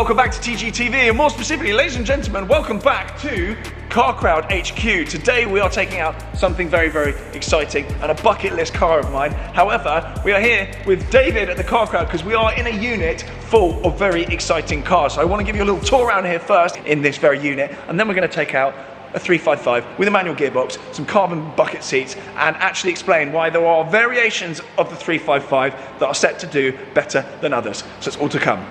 welcome back to TGTV, and more specifically, ladies and gentlemen, welcome back to Car Crowd HQ. Today we are taking out something very, very exciting and a bucket list car of mine. However, we are here with David at the Car Crowd because we are in a unit full of very exciting cars. So I want to give you a little tour around here first in this very unit, and then we're going to take out a 355 with a manual gearbox, some carbon bucket seats, and actually explain why there are variations of the 355 that are set to do better than others. So it's all to come.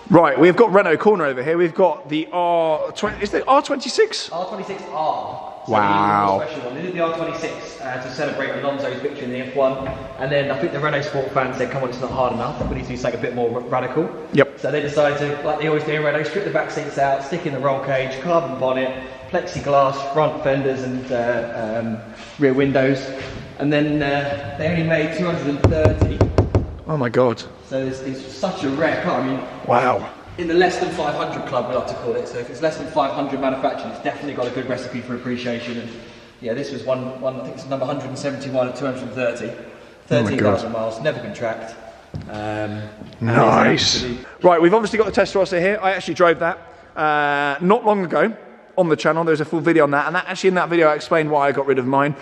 Right, we've got Renault Corner over here. We've got the R20, is it R26? R26R. So wow. This is the R26 to celebrate Alonso's victory in the F1. And then I think the Renault Sport fans said, come on, it's not hard enough. We need to do something a bit more radical. Yep. So they decided to, like they always do in Renault, strip the back seats out, stick in the roll cage, carbon bonnet, plexiglass, front fenders and rear windows. And then they only made 230. Oh my God. So it's such a rare car. I mean, wow. In the less than 500 club, we like to call it. So if it's less than 500 manufactured, it's definitely got a good recipe for appreciation. And yeah, this was one I think it's number 171 at 230. 13,000 miles, never been tracked. Nice. Right, we've obviously got the Testarossa here. I actually drove that not long ago on the channel. There's a full video on that, and actually in that video I explained why I got rid of mine.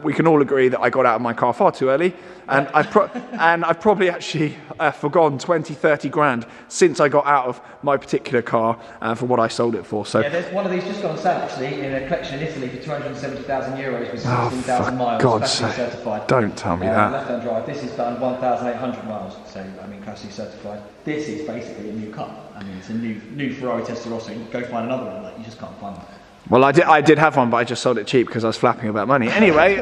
We can all agree that I got out of my car far too early, and I've probably actually forgone 20-30 grand since I got out of my particular car for what I sold it for. So yeah, there's one of these just gone on sale actually in a collection in Italy for 270,000 euros with 16,000 miles. God's sake, sake. certified. Don't tell me that. Left-hand drive. This is done 1,800 miles, so I mean classically certified. This is basically a new car. I mean it's a new Ferrari Testarossa. You go find another one, like you just can't find one. Well, I did have one, but I just sold it cheap because I was flapping about money. Anyway,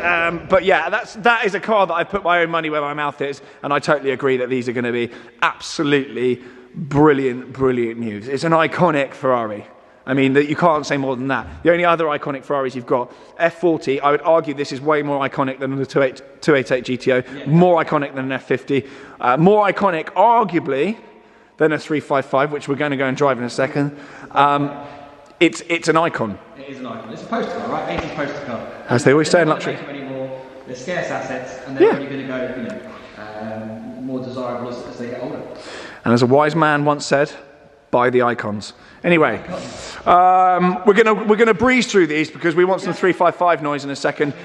but yeah, that is a car that I put my own money where my mouth is, and I totally agree that these are going to be absolutely brilliant news. It's an iconic Ferrari. I mean, you can't say more than that. The only other iconic Ferraris you've got, F40, I would argue this is way more iconic than the 288 GTO, yeah. More iconic than an F50, more iconic, arguably, than a 355, which we're going to go and drive in a second. It's an icon. It is an icon. It's a poster car, right? 80s poster car. As they always say in luxury. They're scarce assets, and they're only going to go, more desirable as they get older. And as a wise man once said, buy the icons. Anyway, we're gonna breeze through these because we want some 355 noise in a second.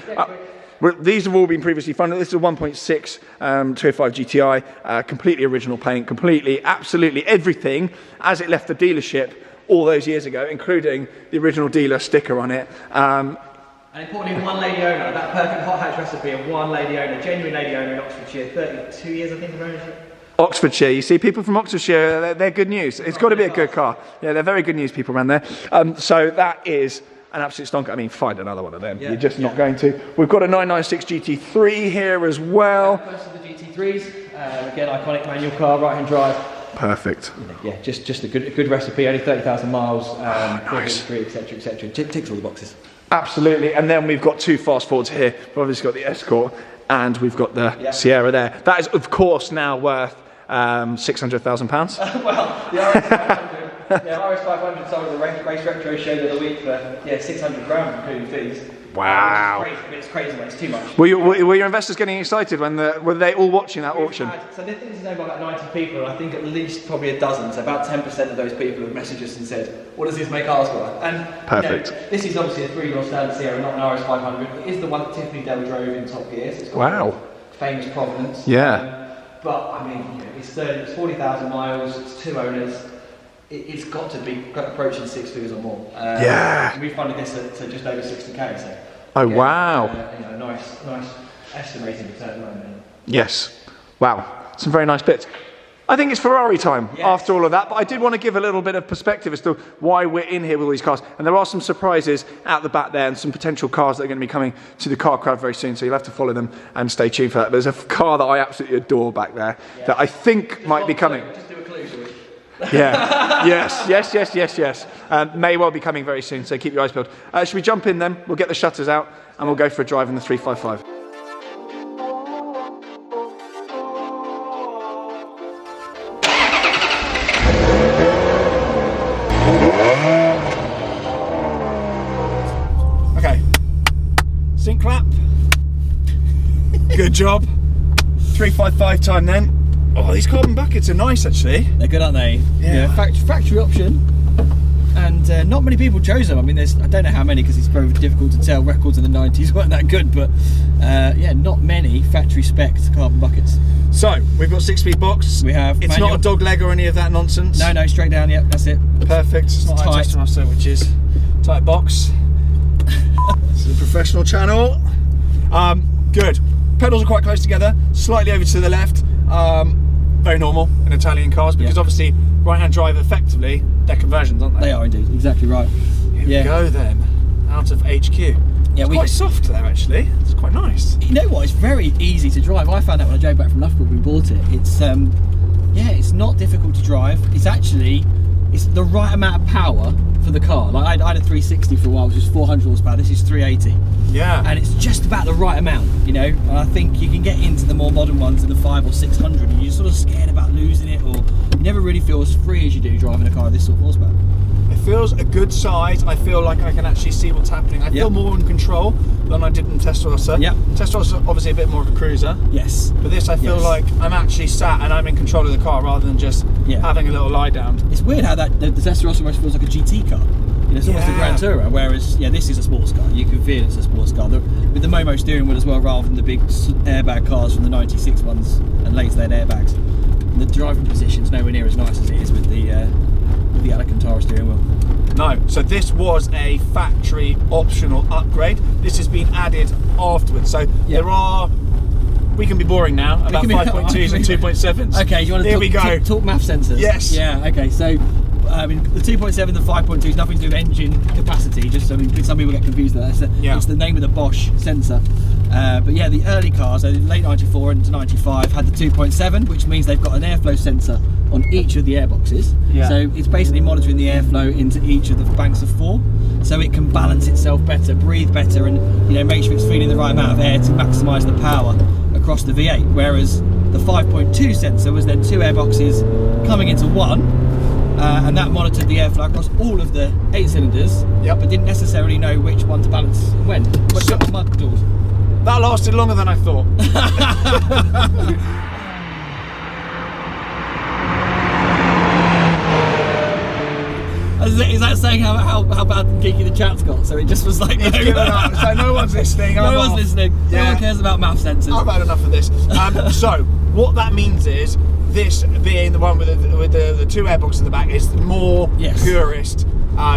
These have all been previously funded. This is a 1.6 205 GTI, completely original paint, absolutely everything as it left the dealership all those years ago, including the original dealer sticker on it. And importantly, one lady owner, that perfect hot hatch recipe of one lady owner, genuine lady owner in Oxfordshire, 32 years I think of ownership. Oxfordshire, you see people from Oxfordshire, they're good news. It's got to be a good car. Yeah, they're very good news people around there. So that is an absolute stonker. I mean, find another one of them. Yeah, you're just not going to. We've got a 996 GT3 here as well. First of the GT3s, again, iconic manual car, right-hand drive. Perfect. Yeah, just a good recipe, only 30,000 miles, Nice. etc. Ticks all the boxes. Absolutely, and then we've got two fast forwards here. We've obviously got the Escort, and we've got the Sierra there. That is, of course, now worth £600,000. Well, the RS500 sold at the race retro show the other week for 600 grand including fees. Wow. It's crazy, man. It's too much. Were your investors getting excited were they all watching that auction? So this is owned by about 90 people, and I think at least probably a dozen, so about 10% of those people have messaged us and said, what does this make ours worth? And perfect. This is obviously a 3-door standard Sierra, not an RS500. It is the one that Tiffany Dell drove in Top Gear. So it's got famous provenance. Yeah. But I mean, it's 40,000 miles, it's 2 owners. It's got to be approaching 6 figures or more. We funded this at just over 60k. So. Oh wow! Nice estimating return on that. Yes. Wow. Some very nice bits. I think it's Ferrari time after all of that, but I did want to give a little bit of perspective as to why we're in here with all these cars. And there are some surprises out the back there and some potential cars that are going to be coming to the Car Crowd very soon, so you'll have to follow them and stay tuned for that. There's a car that I absolutely adore back there that I think might be coming. Just do a clue, shall we? Yeah, yes. May well be coming very soon, so keep your eyes peeled. Should we jump in then? We'll get the shutters out and we'll go for a drive in the 355. Okay, sync clap. Good job. 355 time then. Oh, these carbon buckets are nice actually. They're good, aren't they? Yeah. Factory option. And not many people chose them. I mean, I don't know how many because it's very difficult to tell. Records in the 90s weren't that good, but yeah, not many factory spec carbon buckets. So we've got 6-speed box. We have. It's manual. not a dog leg or any of that nonsense. No, straight down. Yep, that's it. Perfect. It's not tight. adjusting master, which is tight box. This is a professional channel. Good. Pedals are quite close together, slightly over to the left. Very normal in Italian cars because obviously right-hand drive effectively, they're conversions, aren't they? They are indeed, exactly right. Here we go then, out of HQ. Yeah, it's quite soft there actually, it's quite nice. You know what, it's very easy to drive. I found out when I drove back from Loughborough when we bought it. It's yeah, it's not difficult to drive. It's the right amount of power for the car. Like I had a 360 for a while, which is 400 horsepower. This is 380. Yeah. And it's just about the right amount, you know. And I think you can get into the more modern ones in the 500 or 600, and you're sort of scared about losing it, or you never really feel as free as you do driving a car of this sort of horsepower. It feels a good size. I feel like I can actually see what's happening. I feel more in control than I did in Testarossa. Yeah. Testarossa obviously a bit more of a cruiser. Yes. But this I feel like I'm actually sat and I'm in control of the car rather than just having a little lie down. It's weird how the Testarossa almost feels like a GT car. You know, it's almost a Grand Tourer, whereas this is a sports car. You can feel it's a sports car with the Momo steering wheel as well, rather than the big airbag cars from the '96 ones and later they had airbags. And the driving position's nowhere near as nice as it is with the Alcantara steering wheel. No, so this was a factory optional upgrade. This has been added afterwards. So there are. We can be boring now about 5.2s and 2.7s. Okay, do you want to talk math sensors? Yes. Yeah. Okay. So. I mean, the 2.7 and the 5.2 is nothing to do with engine capacity. Just, I mean, some people get confused with that. It's the name of the Bosch sensor. But yeah, the early cars, so late 94 into 95, had the 2.7, which means they've got an airflow sensor on each of the airboxes. Yeah. So it's basically monitoring the airflow into each of the banks of 4, so it can balance itself better, breathe better, and make sure it's feeding the right amount of air to maximise the power across the V8. Whereas the 5.2 sensor was then 2 airboxes coming into 1. And that monitored the airflow across all of the 8 cylinders, but didn't necessarily know which one to balance when. That lasted longer than I thought. Is that saying how bad and geeky the chat's got? So it just was like, so no one's listening. No one's listening. No one cares about math sensors. I've had enough of this. So what that means is, this being the one with the 2 airboxes in the back is more purist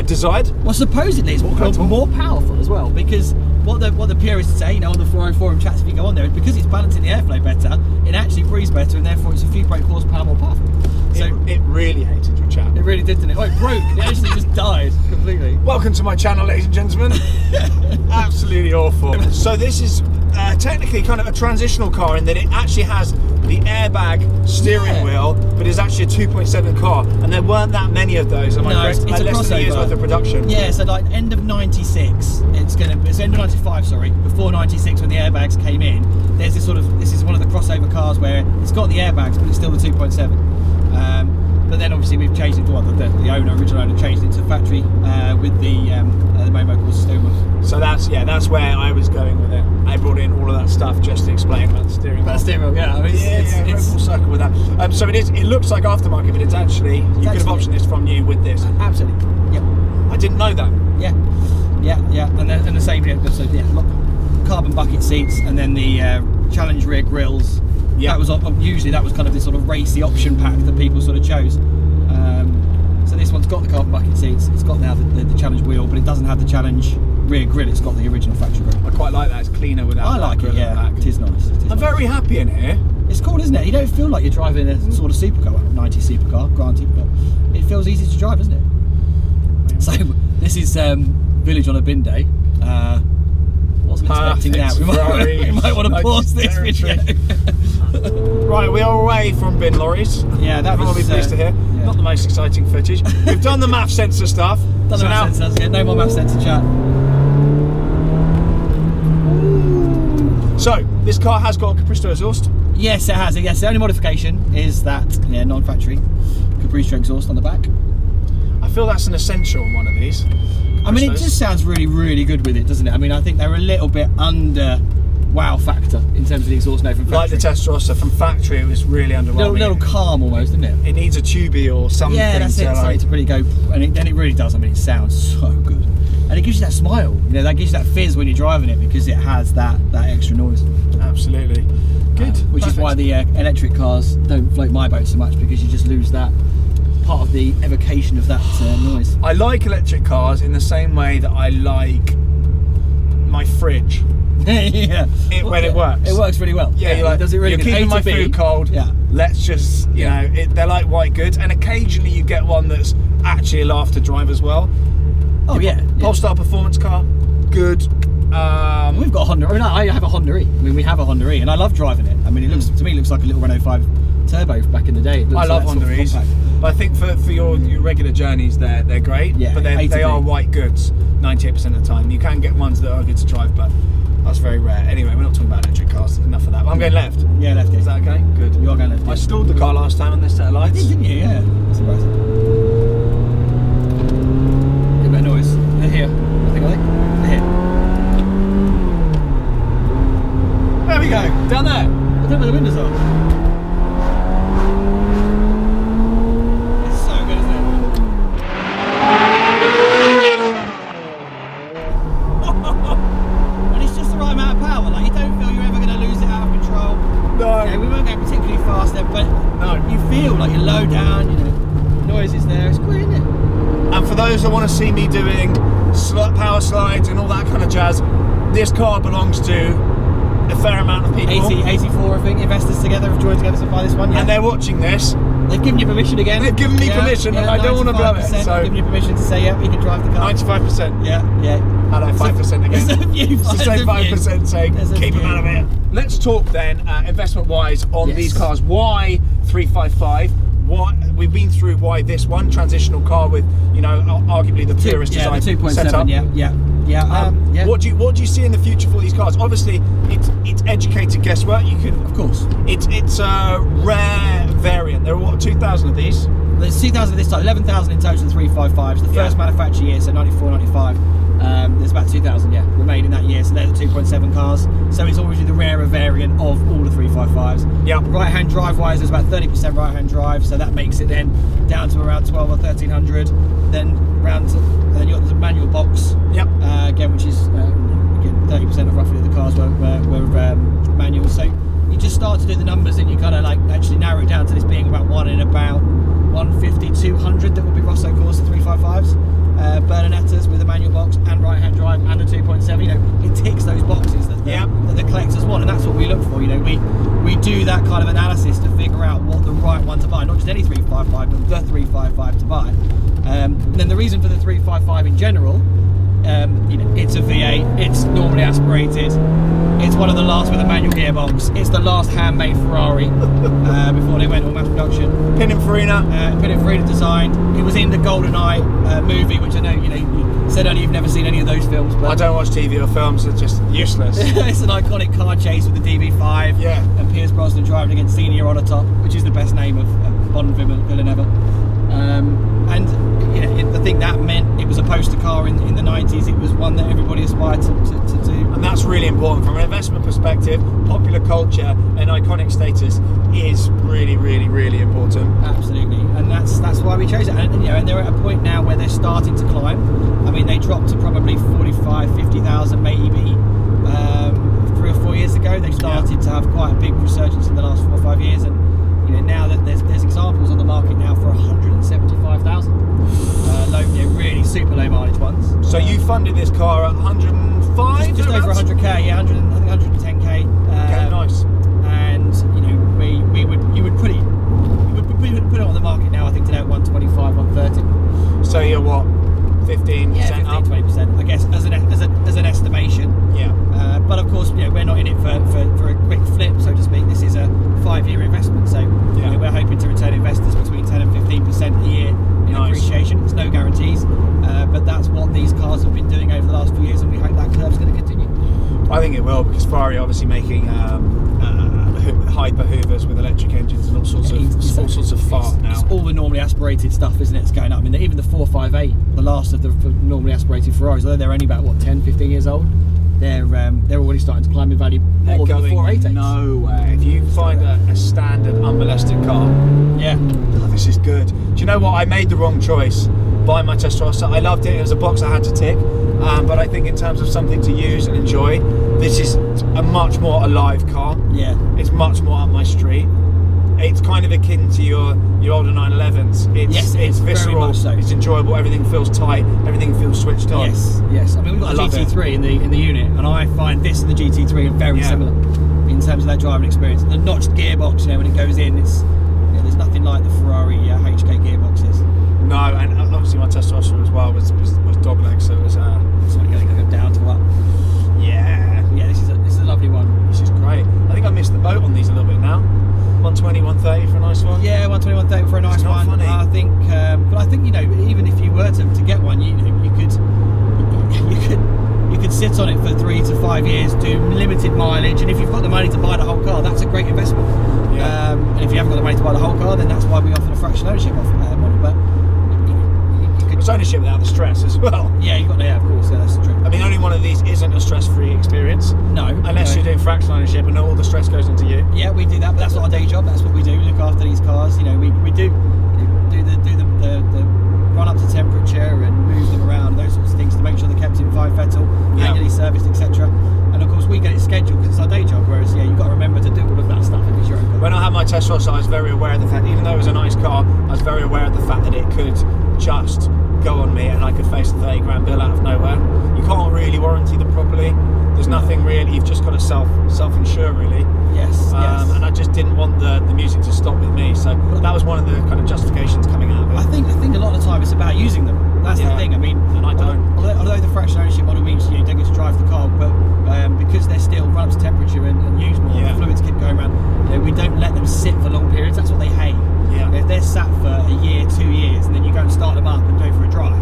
desired. Well, supposedly it's more powerful as well, because what the purists say, on the Ferrari forum chats, if you go on there, is because it's balancing the airflow better, it actually breathes better, and therefore it's a few brake horsepower more powerful. So it really hated your chat. It really did, didn't it? Oh, it broke. It actually just died completely. Welcome to my channel, ladies and gentlemen. Absolutely awful. So this is technically kind of a transitional car in that it actually has the airbag steering wheel, but it's actually a 2.7 car, and there weren't that many of those. Am I correct? It's a less than a year's worth of production. Yeah, so like end of 96, it's end of 95, sorry, before 96 when the airbags came in. There's this this is one of the crossover cars where it's got the airbags, but it's still the 2.7. But then obviously we've changed it to the original owner changed it to factory with the Momo course steering wheel. So that's where I was going with it. I brought in all of that stuff just to explain about the steering wheel. About the steering wheel, yeah. I mean, it's full circle with that. So it looks like aftermarket, but it's actually you could have optioned this from new with this. Absolutely. Yep. I didn't know that. Yeah. And the same carbon bucket seats, and then the Challenge rear grills. Yeah. That was kind of this sort of racy option pack that people sort of chose. So this one's got the carbon bucket seats, it's got now the Challenge wheel, but it doesn't have the Challenge rear grille, it's got the original factory grille. I quite like that, it's cleaner without I like it, yeah, it is nice. I'm very happy in here. It's cool, isn't it? You don't feel like you're driving a sort of supercar, 90 supercar, granted, but it feels easy to drive, isn't it? So this is Village on a bin day. Wasn't expecting that. We might want to pause this video. Right, we are away from bin lorries. Yeah, that was. Be pleased to hear. Yeah. Not the most exciting footage. We've done the math sensor stuff. No more math sensor chat. So this car has got a capriccio exhaust. Yes, it has. Yes, the only modification is that non-factory capriccio exhaust on the back. I feel that's an essential on one of these. I mean, it just sounds really, really good with it, doesn't it? I mean, I think they're a little bit under wow factor in terms of the exhaust note from factory. Like the Testarossa from factory, it was really underwhelming. Little calm almost, isn't it? It needs a tubey or something. Yeah, that's it. Something to really go, and it really does. I mean, it sounds so good, and it gives you that smile. You know, that gives you that fizz when you're driving it because it has that extra noise. Absolutely. Good. Which is why the electric cars don't float my boat so much, because you just lose that part of the evocation of that noise. I like electric cars in the same way that I like my fridge. Yeah. When it works. It works really well. Yeah, it does it really you're good. keeping my food cold. Yeah. Let's just, you know, they're like white goods, and occasionally you get one that's actually a laugh to drive as well. Oh yeah. Polestar performance car, good. We've got a Honda. I mean, I have a Honda E. I mean, we have a Honda E, and I love driving it. I mean, it looks to me looks like a little Renault 5 Turbo back in the day. I love Honda E's, but I think for your regular journeys, they're great. Yeah, but they are white goods 98% of the time. You can get ones that are good to drive, but that's very rare. Anyway, we're not talking about electric cars. Enough of that. I'm going left. Yeah, left. Is that okay? Good. You are going left. I stalled the car last time on this set of lights. Didn't you? Yeah. That's surprising. A bit of noise. They're here. I think. They're here. There we go. Down there. I don't know where the windows are. It's so good, isn't it? And it's just the right amount of power. Like, you don't feel you're ever going to lose it out of control. No. Yeah, we won't go particularly fast there, but you feel like you're low down. You know, the noise is there. It's great, isn't it? And for those that want to see me doing power slides and all that kind of jazz, this car belongs to a fair amount of people. 84, I think, investors together have joined together to buy this one. Yeah. And they're watching this. They've given you permission again. They've given me permission, and I don't want to blow it. So they've given you permission to say, yeah, you can drive the car. 95%. Yeah. Hello, 5% again. There's a few. It's the same 5% saying keep them out of it. Let's talk then, investment-wise, on these cars. Why 355? What we've been through? Why this one transitional car with, you know, arguably the purest design the 2.7. setup? Yeah. What do you see in the future for these cars? Obviously, it's educated guesswork. You can, of course. It's a rare variant. There are what 2,000 of these. There's 2,000 of this type. 11,000 in total. 355s. The first manufacture year, so 94, 95. There's about 2,000, remaining in that year. So they're the 2.7 cars. So it's obviously the rarer variant of all the 355s. Yeah. Right-hand drive-wise, there's about 30% right-hand drive. So that makes it then down to around 12 or 1,300. Then you got the manual box. Yep. Again, which is again 30% of roughly the cars were manual. So you just start to do the numbers, and you kind of like actually narrow it down to this being about one in about 150, 200 that will be Rosso Corsa 355s. Bernadettas with a manual box and right-hand drive and a 2.7. You know, it ticks those boxes that the collectors want, and that's what we look for. You know, we do that kind of analysis to figure out what the right one to buy, not just any 355, but the 355 to buy. And then the reason for the 355 in general, you know, it's a V8, it's normally aspirated, it's one of the last with a manual gearbox, it's the last handmade Ferrari before they went on mass production. Pininfarina designed. It was in the GoldenEye movie, which I know you said only you've never seen any of those films. But I don't watch TV or films; they're just useless. It's an iconic car chase with the DB5, and Pierce Brosnan driving against Senior on the top, which is the best name of Bond villain ever. And you know, I think that meant it was a poster car in the 90s. It was one that everybody aspired to do. And that's really important from an investment perspective. Popular culture and iconic status is really, really, really important. Absolutely, and that's why we chose it. And you know, and they're at a point now where they're starting to climb. I mean, they dropped to probably 45, 50,000 maybe 3 or 4 years ago. They started to have quite a big resurgence in the last 4 or 5 years, and you know, now that there's examples on the market now for 175,000 low, really super low mileage ones. So you funded this car at 105? Just over 100k, I think 110k. Okay, nice. And you know, we would put it on the market now. I think today at 125, 130. So you're what, 15% 15, up? 20%, I guess, as an estimation. Yeah. But of course, you know, we're not in it for a quick flip, so to speak. This is a 5-year investment, so you know, we're hoping to return investors between 10 and 15% a year in appreciation. There's no guarantees, but that's what these cars have been doing over the last few years, and we hope that curve's going to continue. I think it will, because Ferrari obviously making hyper Hoovers with electric engines and all sorts of fart now. It's all the normally aspirated stuff, isn't it? It's going up. I mean, even the 458, the last of the normally aspirated Ferraris, although they're only about 10, 15 years old. they're already starting to climb in value more than the 488s. No way. If you find a standard unmolested car, Yeah. oh, this is good. Do you know what? I made the wrong choice buying my Testarossa. I loved it. It was a box I had to tick. But I think in terms of something to use and enjoy, this is a much more alive car. Yeah. It's much more up my street. It's kind of akin to your older 911s. It's visceral. Very much so. It's enjoyable. Everything feels tight. Everything feels switched on. Yes. I mean, we've got I the love GT3 in the unit, and I find this and the GT3 are very similar in terms of that driving experience. The notched gearbox, when it goes in, it's there's nothing like the Ferrari HK gearboxes. No, and obviously my Testarossa as well was dogleg, so it was. So you're going to go down to up. Yeah. Yeah, this is a lovely one. This is great. I think I missed the boat on these a little bit now. 120, 130 for a nice one. Yeah, 120, 130 for a nice It's not one. funny. I think, but I think even if you were to get one, you could sit on it for 3 to 5 years, do limited mileage, and if you've got the money to buy the whole car, that's a great investment. Yeah. And if you haven't got the money to buy the whole car, then that's why we offer the fraction ownership model. But It's ownership without the stress as well. yeah, you've got to, of course, yeah, that's true. I mean, only one of these isn't a stress-free experience. No, Unless you're doing fraction ownership and all the stress goes into you. Yeah, we do that, but that's not our day job. That's what we do. We look after these cars. We do the run up to temperature and move them around, those sorts of things to make sure they're kept in 5 fettle, annually serviced, etc. And of course, we get it scheduled because it's our day job. Whereas, you've got to remember to do all of that stuff if it's your own car. When I had my Testarossa, I was very aware of the fact, even though it was a nice car, I was very aware of the fact that it could just go on me and I could face a 30 grand bill out of nowhere. You can't really warranty them properly. There's nothing really. You've just got to self-insure really. Yes. And I just didn't want the music to stop with me, so that was one of the kind of justifications coming out of it. I think a lot of the time it's about using them. That's the thing. I mean, and I don't. Although the fraction ownership model means you don't get to drive the car, but because they're still run up to temperature and use more, the fluids keep going around. We don't let them sit for long periods. That's what they hate. Yeah. If they're sat for a year, 2 years, and then you go and start them up and go for a drive,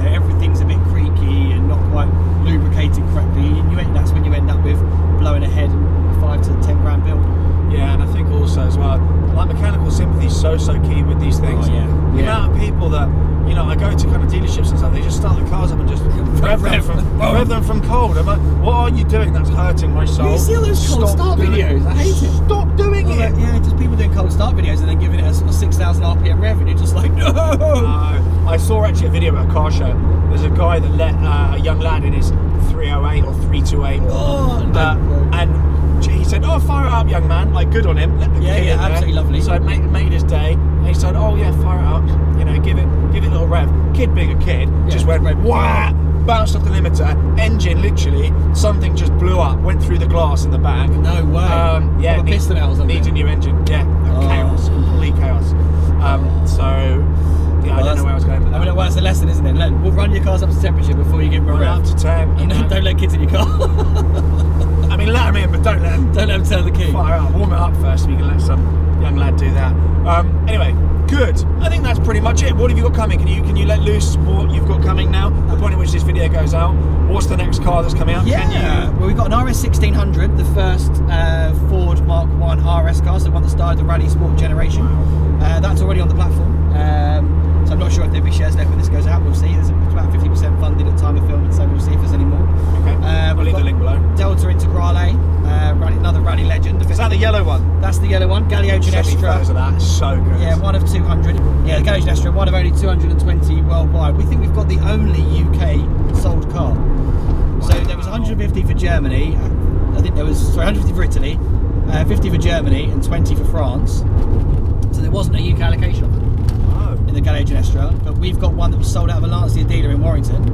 everything's a bit creaky and not quite lubricated correctly. And that's when you end up with blowing ahead and 5 to 10 grand bill. Yeah, and I think also as well, like mechanical sympathy is so key with these things. Oh, yeah. The amount of people that, I go to kind of dealerships and stuff, they just start the cars up and just rev them from cold. I'm like, what are you doing? That's hurting my soul. You see all those cold start videos? I hate it. Stop doing it. Yeah, just people doing cold start videos and then giving it a sort of 6,000 RPM rev, and you're just like, no. I saw actually a video about a car show. There's a guy that let a young lad in his 308 or 328, and he said, "Oh, fire it up, young man! Like, good on him. Let the kid in there." Absolutely lovely. So it made his day. And he said, "Oh yeah, fire it up. Give it a little rev." Kid being a kid, just went wah, bounced off the limiter. Engine literally, something just blew up, went through the glass in the back. No way. Yeah, piston out or something. Needs a new engine. Yeah, chaos, complete chaos. I don't know where I was going with that. I mean, well, that's the lesson, isn't it? We'll run your cars up to temperature before you give them a rev. Up to 10. Don't let kids in your car. I mean, let them in, but don't let them turn the key. Fire up, warm it up first, so you can let some young lad do that. Anyway, good. I think that's pretty much it. What have you got coming? Can you let loose what you've got coming now? The point at which this video goes out. What's the next car that's coming out? Yeah. Well, we've got an RS 1600, the first Ford Mark 1 RS car, so the one that started the Rally Sport generation. That's already on the platform. So I'm not sure if there'll be shares left when this goes out. We'll see. There's about 50% funded at time of filming, so we'll see if there's any more. Okay. We'll leave the link below. Delta Integrale, another rally legend. Is that the yellow one? That's the yellow one. Gallio Ginestra. Of that. So good. Yeah, one of 200. Yeah, Gallio Ginestra, one of only 220 worldwide. We think we've got the only UK sold car. Wow. So there was 150 for Germany. I think there was 150 for Italy, 50 for Germany, and 20 for France. So there wasn't a UK allocation of them in the Gallio Ginestra, but we've got one that was sold out of a Lancia dealer in Warrington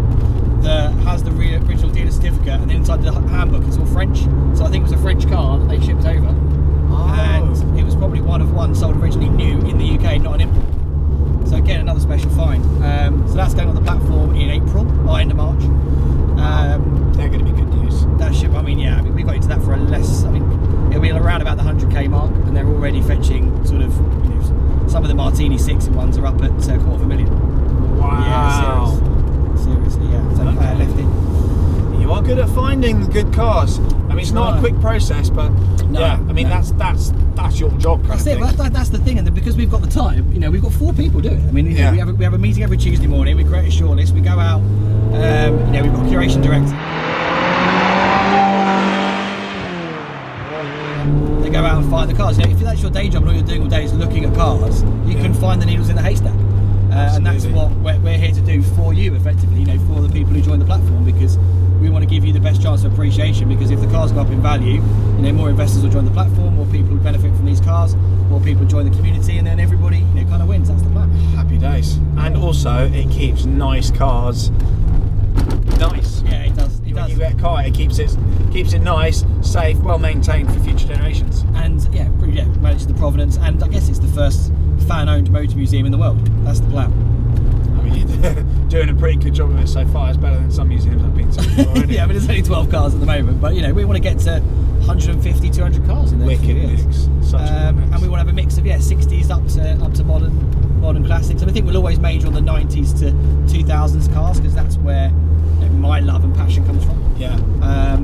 that has the original dealer certificate, and then inside the handbook it's all French. So I think it was a French car that they shipped over, and it was probably one of one sold originally new in the UK, not an import. So again, another special find. So that's going on the platform in April or end of March. They're going to be good news. That ship, we got into that for a less. It'll be around about the 100k mark, and they're already fetching sort of. Some of the Martini 6 ones are up at $250,000. Wow. Yeah, seriously, yeah. So left in. You are good at finding good cars. I mean, it's not a quick process, but that's your job. That's it. That's the thing, and because we've got the time, we've got 4 people do it. I mean, we have a meeting every Tuesday morning. We create a shortlist. We go out. We've got a curation director. out and find the cars. You know, if that's your day job and all you're doing all day is looking at cars, you can find the needles in the haystack. And that's what we're here to do for you, effectively, you know, for the people who join the platform, because we want to give you the best chance of appreciation. Because if the cars go up in value, you know, more investors will join the platform, more people will benefit from these cars, more people join the community, and then everybody, you know, kind of wins. That's the plan. Happy days. And also, it keeps nice cars nice. Yeah, it does. When you get a car, it keeps it nice, safe, well maintained for future generations. And yeah, manages the provenance, and I guess it's the first fan-owned motor museum in the world. That's the plan. I mean, you're doing a pretty good job of it so far. It's better than some museums I've been to already. Yeah, I mean, there's only 12 cars at the moment, but you know, we want to get to 150, 200 cars in the next few years. Mix. Such a good mix. And we want to have a mix of 60s up to modern classics. And I think we'll always major on the 90s to 2000s cars, because that's where my love and passion comes from. Yeah.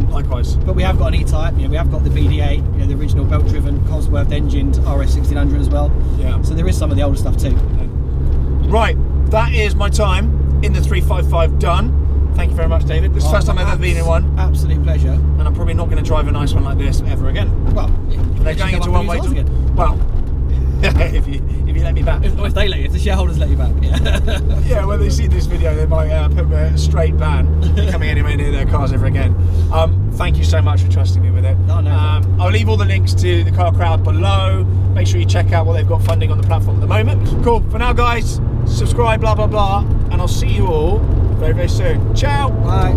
Likewise. But we have got an E-Type. You know, we have got the BDA, you know, the original belt-driven, Cosworth-engined RS 1600 as well. Yeah. So there is some of the older stuff too. Right. That is my time in the 355 done. Thank you very much, David. This is the first time I've ever been in one. Absolute pleasure. And I'm probably not going to drive a nice one like this ever again. Well, they're going into one way. Well, if you let me back. If they let you, if the shareholders let you back. Yeah. Yeah, when they see this video, they might put a straight ban coming anywhere near their cars ever again. Thank you so much for trusting me with it. No. I'll leave all the links to the Car Crowd below. Make sure you check out what they've got funding on the platform at the moment. Cool. For now, guys, subscribe, blah, blah, blah, and I'll see you all very, very soon. Ciao. Bye.